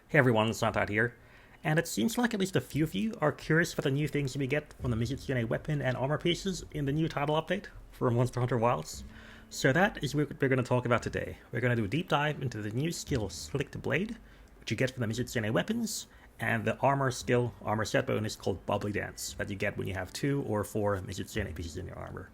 Hey everyone, SunTide here, and it seems like at least a few of you are curious about the new things you may get from the Mizutsune weapon and armor pieces in the new title update for Monster Hunter Wilds. So that is what we're going to talk about today. We're going to do a deep dive into the new skill Slicked Blade, which you get from the Mizutsune weapons, and the armor set bonus called Bubbly Dance that you get when you have 2 or 4 Mizutsune pieces in your armor.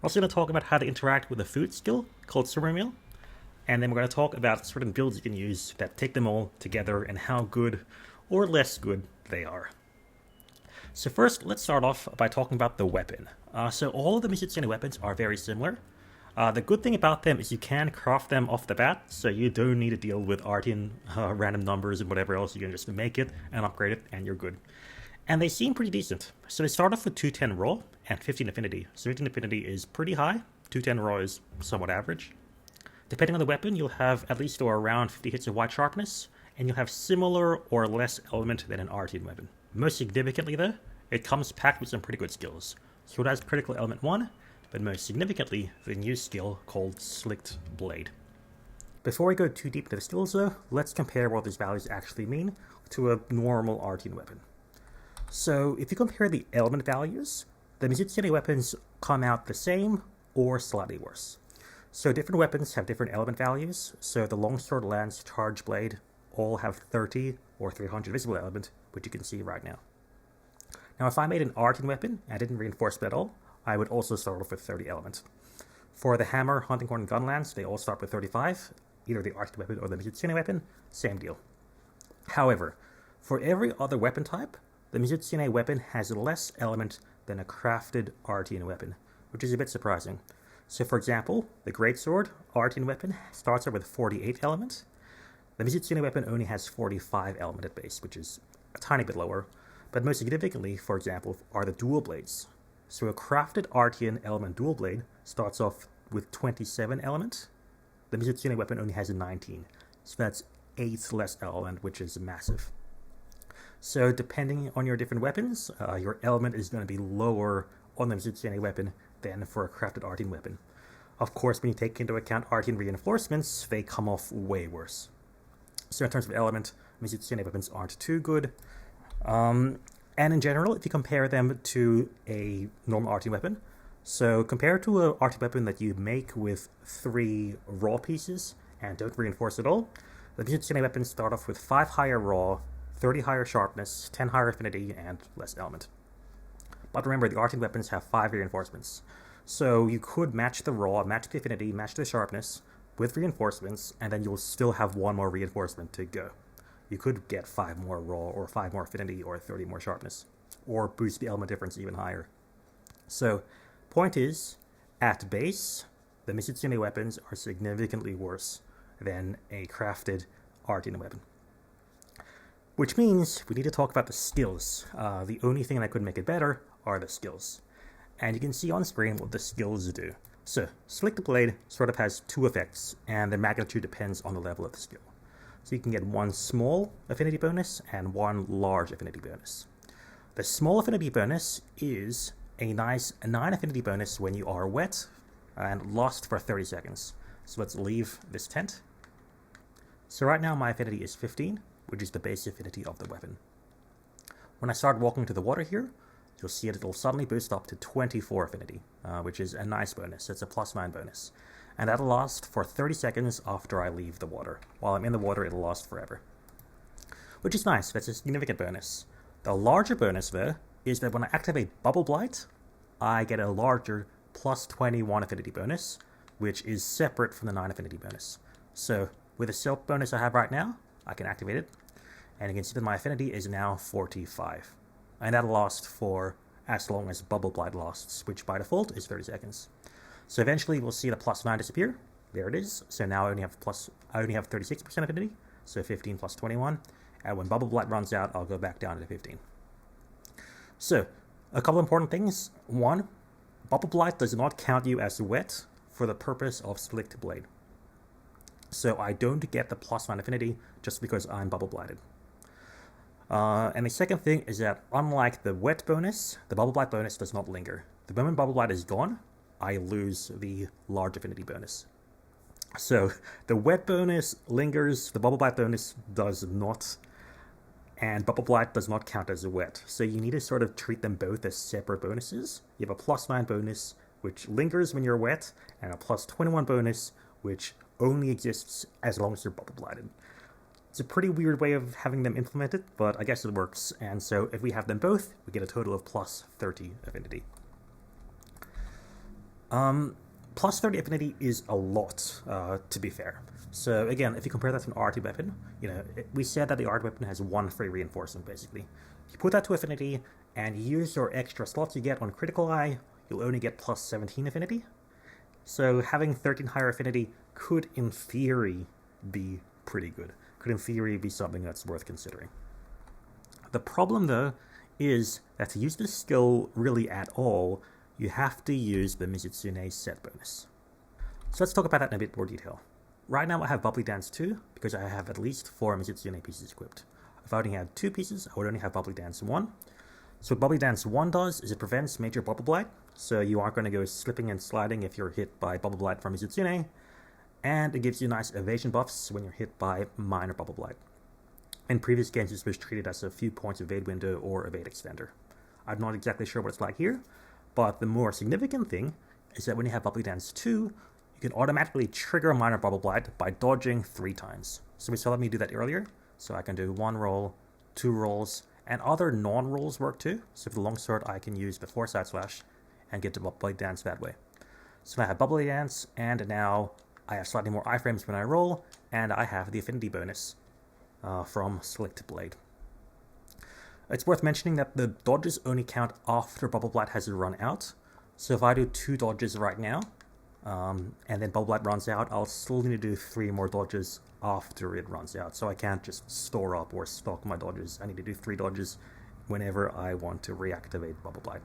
We're also going to talk about how to interact with a food skill called Super Meal, and then we're going to talk about certain builds you can use that take them all together and how good or less good they are. So first, let's start off by talking about the weapon. So all of the Mizutsune weapons are very similar. The good thing about them is you can craft them off the bat, so you don't need to deal with Artian random numbers and whatever else. You can just make it and upgrade it, and you're good. And they seem pretty decent. So they start off with 210 raw and 15 affinity. So 15 affinity is pretty high, 210 raw is somewhat average. Depending on the weapon, you'll have at least or around 50 hits of white sharpness, and you'll have similar or less element than an Artian weapon. Most significantly though, it comes packed with some pretty good skills. So it has critical element 1, but most significantly, the new skill called Slicked Blade. Before we go too deep into the skills though, let's compare what these values actually mean to a normal Artian weapon. So if you compare the element values, the Mizutsune weapons come out the same or slightly worse. So different weapons have different element values. So the longsword, lance, charge blade all have 30 or 300 visible element, which you can see right now. Now if I made an Artian weapon and didn't reinforce it at all, I would also start off with 30 element. For the hammer, hunting horn, and gun lance, they all start with 35, either the Artian weapon or the Mizutsune weapon, same deal. However, for every other weapon type, the Mizutsune weapon has less element than a crafted Artian weapon, which is a bit surprising. So for example, the Greatsword, Artian weapon, starts out with 48 element. The Mizutsune weapon only has 45 element at base, which is a tiny bit lower. But most significantly, for example, are the dual blades. So a crafted Artian element dual blade starts off with 27 element. The Mizutsune weapon only has 19. So that's 8 less element, which is massive. So depending on your different weapons, your element is going to be lower on the Mizutsune weapon than for a crafted Artian weapon. Of course, when you take into account Artian reinforcements, they come off way worse. So in terms of element, Mizutsune weapons aren't too good. And in general, if you compare them to a normal Artian weapon, so compared to an Artian weapon that you make with 3 raw pieces and don't reinforce at all, the Mizutsune weapons start off with 5 higher raw, 30 higher sharpness, 10 higher affinity, and less element. But remember, the Artian weapons have 5 reinforcements. So you could match the raw, match the affinity, match the sharpness with reinforcements, and then you'll still have 1 more reinforcement to go. You could get 5 more raw, or 5 more affinity, or 30 more sharpness, or boost the element difference even higher. So, point is, at base, the Mizutsune weapons are significantly worse than a crafted Artian weapon. Which means we need to talk about the skills. The only thing that could make it better are the skills. And you can see on screen what the skills do. So, Slicked Blade sort of has 2 effects, and the magnitude depends on the level of the skill. So you can get 1 small affinity bonus and 1 large affinity bonus. The small affinity bonus is a nice 9 affinity bonus when you are wet and lost for 30 seconds. So let's leave this tent. So right now my affinity is 15, which is the base affinity of the weapon. When I start walking to the water here, you'll see it'll suddenly boost up to 24 affinity, which is a nice bonus. It's a +9 bonus. And that'll last for 30 seconds after I leave the water. While I'm in the water, it'll last forever. Which is nice, that's a significant bonus. The larger bonus, though, is that when I activate Bubble Blight, I get a larger +21 affinity bonus, which is separate from the 9 affinity bonus. So, with the silk bonus I have right now, I can activate it, and you can see that my affinity is now 45. And that'll last for as long as Bubble Blight lasts, which by default is 30 seconds. So eventually we'll see the +9 disappear. There it is. So now I only have 36% affinity, so 15 plus 21. And when Bubble Blight runs out, I'll go back down to 15. So, a couple important things. 1, Bubble Blight does not count you as wet for the purpose of Slicked Blade. So I don't get the +9 affinity just because I'm Bubble Blighted. And the second thing is that unlike the wet bonus, the Bubble Blight bonus does not linger. The moment Bubble Blight is gone, I lose the large affinity bonus. So the wet bonus lingers, the bubble blight bonus does not, and bubble blight does not count as a wet. So you need to sort of treat them both as separate bonuses. You have a +9 bonus, which lingers when you're wet, and a +21 bonus, which only exists as long as you're bubble blighted. It's a pretty weird way of having them implemented, but I guess it works. And so if we have them both, we get a total of +30 affinity. +30 affinity is a lot, to be fair. So again, if you compare that to an arty weapon, we said that the arty weapon has 1 free reinforcement, basically. You put that to affinity, and you use your extra slots you get on critical eye, you'll only get +17 affinity. So having 13 higher affinity could, in theory, be pretty good. Could, in theory, be something that's worth considering. The problem, though, is that to use this skill really at all, you have to use the Mizutsune set bonus. So let's talk about that in a bit more detail. Right now I have Bubbly Dance 2, because I have at least 4 Mizutsune pieces equipped. If I only had 2 pieces, I would only have Bubbly Dance 1. So what Bubbly Dance 1 does is it prevents major bubble blight, so you aren't going to go slipping and sliding if you're hit by bubble blight from Mizutsune, and it gives you nice evasion buffs when you're hit by minor bubble blight. In previous games, this was treated as a few points evade window or evade extender. I'm not exactly sure what it's like here, but the more significant thing is that when you have Bubbly Dance 2, you can automatically trigger minor bubble blight by dodging 3 times. So we saw me do that earlier, so I can do 1 roll, 2 rolls, and other non-rolls work too. So for the longsword, I can use the 4 side slash and get to Bubbly Dance that way. So I have Bubbly Dance, and now I have slightly more iframes when I roll, and I have the affinity bonus from Slicked Blade. It's worth mentioning that the dodges only count after Bubble Blight has run out. So if I do 2 dodges right now, and then Bubble Blight runs out, I'll still need to do 3 more dodges after it runs out. So I can't just store up or stock my dodges. I need to do 3 dodges whenever I want to reactivate Bubble Blight,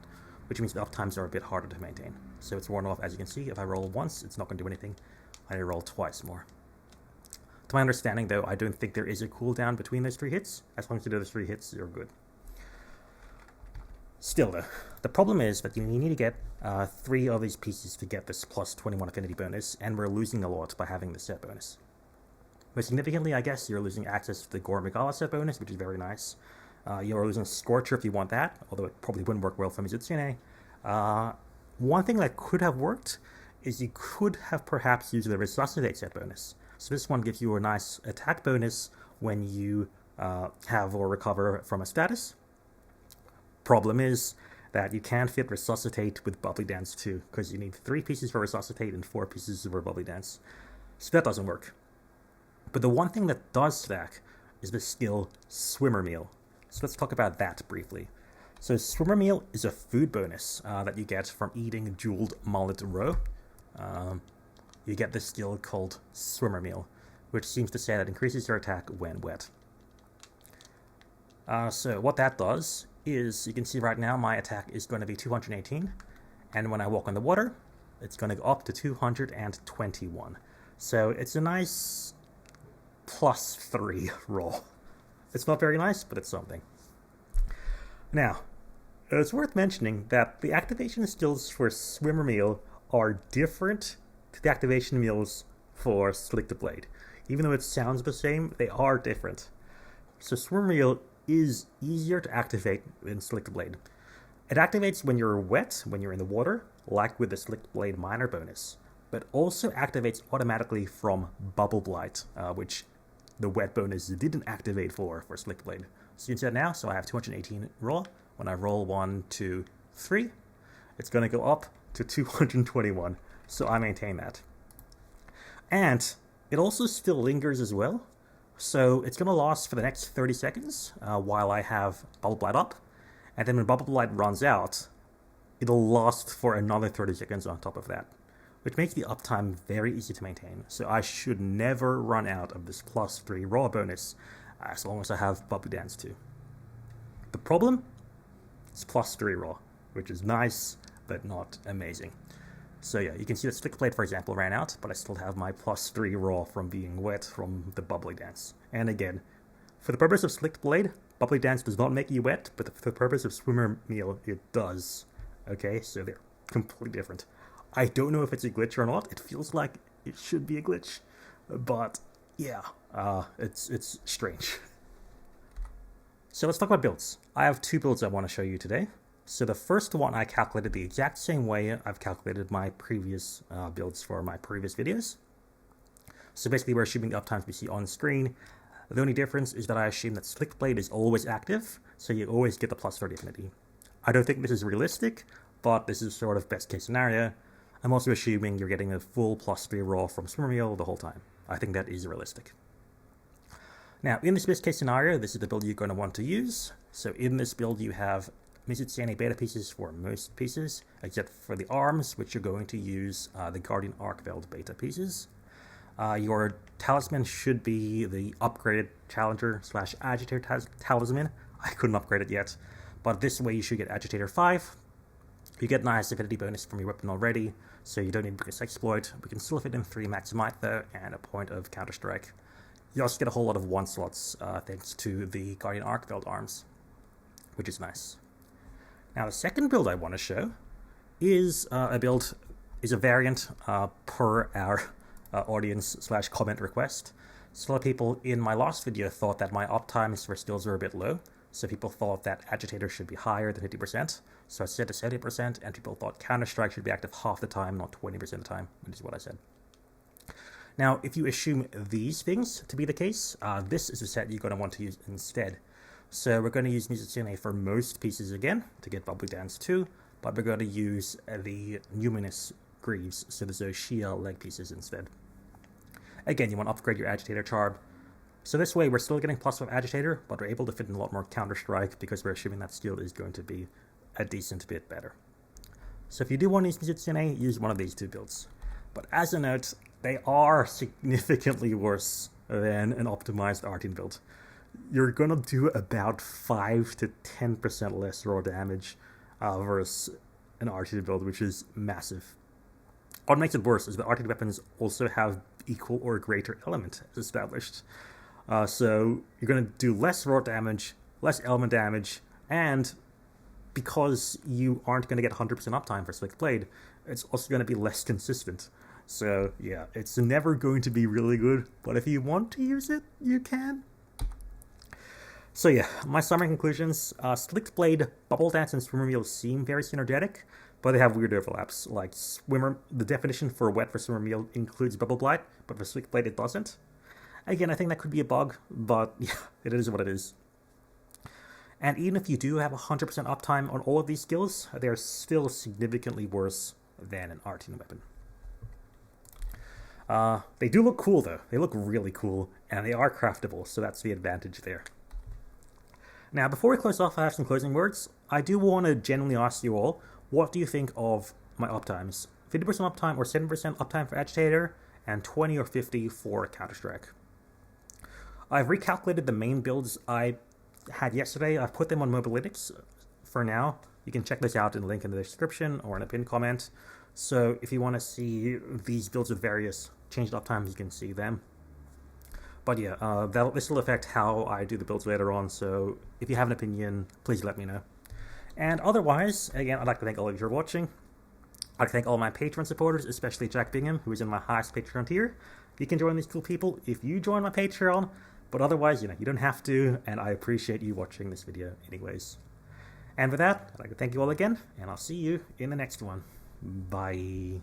which means the uptimes are a bit harder to maintain. So it's worn off, as you can see. If I roll once, it's not going to do anything. I need to roll twice more. To my understanding, though, I don't think there is a cooldown between those 3 hits. As long as you do those 3 hits, you're good. Still, though, the problem is that you need to get 3 of these pieces to get this +21 affinity bonus, and we're losing a lot by having the set bonus. Most significantly, I guess, you're losing access to the Gore Megala set bonus, which is very nice. You're losing Scorcher if you want that, although it probably wouldn't work well for Mizutsune. One thing that could have worked is you could have perhaps used the Resuscitate set bonus. So this one gives you a nice attack bonus when you have or recover from a status. Problem is that you can't fit Resuscitate with Bubbly Dance 2, because you need 3 pieces for Resuscitate and 4 pieces for Bubbly Dance. So that doesn't work. But the one thing that does stack is the skill Swimmer Meal. So let's talk about that briefly. So Swimmer Meal is a food bonus that you get from eating jeweled mullet roe. You get this skill called Swimmer Meal, which seems to say that increases your attack when wet. So what that does is, you can see right now my attack is going to be 218, and when I walk on the water, it's going to go up to 221. So it's a nice +3 roll. It's not very nice, but it's something. Now, it's worth mentioning that the activation skills for Swimmer Meal are different to the activation meals for Slicked Blade. Even though it sounds the same, they are different. So Swimmer Meal is easier to activate in Slicked Blade. It activates when you're wet, when you're in the water, like with the Slicked Blade minor bonus, but also activates automatically from Bubble Blight, which the wet bonus didn't activate for Slicked Blade. So you can see that now, so I have 218 raw. When I roll 1, 2, 3, it's going to go up to 221, so I maintain that. And it also still lingers as well, so it's going to last for the next 30 seconds while I have Bubble Blight up, and then when Bubble Blight runs out, it'll last for another 30 seconds on top of that, which makes the uptime very easy to maintain. So I should never run out of this +3 raw bonus as long as I have Bubbly Dance 2. The problem is +3 raw, which is nice, but not amazing. So yeah, you can see that Slicked Blade, for example, ran out, but I still have my +3 raw from being wet from the Bubbly Dance. And again, for the purpose of Slicked Blade, Bubbly Dance does not make you wet, but for the purpose of Swimmer Meal, it does. Okay, so they're completely different. I don't know if it's a glitch or not. It feels like it should be a glitch, But yeah, it's strange. So let's talk about builds. I have two builds I want to show you today. So the first one I calculated the exact same way I've calculated my previous builds for my previous videos. So basically we're assuming the uptimes we see on screen. The only difference is that I assume that Slick Blade is always active, so you always get the plus 30 affinity. I don't think this is realistic, but this is sort of best case scenario. I'm also assuming you're getting a full plus 3 roll from Swimmermeal the whole time. I think that is realistic. Now, in this best case scenario, this is the build you're going to want to use. So in this build you have Mizutsune beta pieces for most pieces, except for the arms, which you're going to use the Guardian Archveld beta pieces. Your talisman should be the upgraded Challenger / Agitator talisman. I couldn't upgrade it yet, but this way you should get Agitator 5. You get nice affinity bonus from your weapon already, so you don't need Biggest Exploit. We can still fit in 3 Max Might though, and a point of Counter Strike. You also get a whole lot of 1 slots thanks to the Guardian Archveld arms, which is nice. Now the second build I want to show is a variant per our audience / comment request. So a lot of people in my last video thought that my uptimes for skills were a bit low, so people thought that Agitator should be higher than 50%, so I set to 70%, and people thought Counter-Strike should be active half the time, not 20% of the time, which is what I said. Now, if you assume these things to be the case, this is the set you're going to want to use instead. So we're going to use Mizutsune for most pieces again, to get Bubbly Dance 2, but we're going to use the Numinous Greaves, so the Zoshia leg pieces instead. Again, you want to upgrade your Agitator charm. So this way we're still getting plus 5 Agitator, but we're able to fit in a lot more Counter-Strike because we're assuming that skill is going to be a decent bit better. So if you do want to use Mizutsune, use one of these two builds. But as a note, they are significantly worse than an optimized Artine build. You're going to do about 5 to 10% less raw damage versus an Artine build, which is massive. What makes it worse is that Artine weapons also have equal or greater element as established. So you're going to do less raw damage, less element damage, and because you aren't going to get 100% uptime for Slick Blade, it's also going to be less consistent. So yeah, it's never going to be really good, but if you want to use it, you can. So yeah, my summary conclusions. Slick Blade, Bubble Dance, and Swimmermeal seem very synergetic, but they have weird overlaps. Like the definition for wet for Swimmermeal includes Bubble Blight, but for Slick Blade it doesn't. Again, I think that could be a bug, but yeah, it is what it is. And even if you do have 100% uptime on all of these skills, they are still significantly worse than an Artine weapon. They do look cool though. They look really cool, and they are craftable, so that's the advantage there. Now, before we close off, I have some closing words. I do want to genuinely ask you all, what do you think of my uptimes? 50% uptime or 7% uptime for Agitator, and 20 or 50 for Counter-Strike. I've recalculated the main builds I had yesterday. I've put them on Mobalytics for now. You can check this out in the link in the description or in a pinned comment. So if you want to see these builds with various changed uptimes, you can see them. But yeah, this will affect how I do the builds later on, so if you have an opinion, please let me know. And otherwise, again, I'd like to thank all of you for watching. I'd like to thank all my Patreon supporters, especially Jack Bingham, who is in my highest Patreon tier. You can join these cool people if you join my Patreon, but otherwise, you don't have to, and I appreciate you watching this video anyways. And with that, I'd like to thank you all again, and I'll see you in the next one. Bye.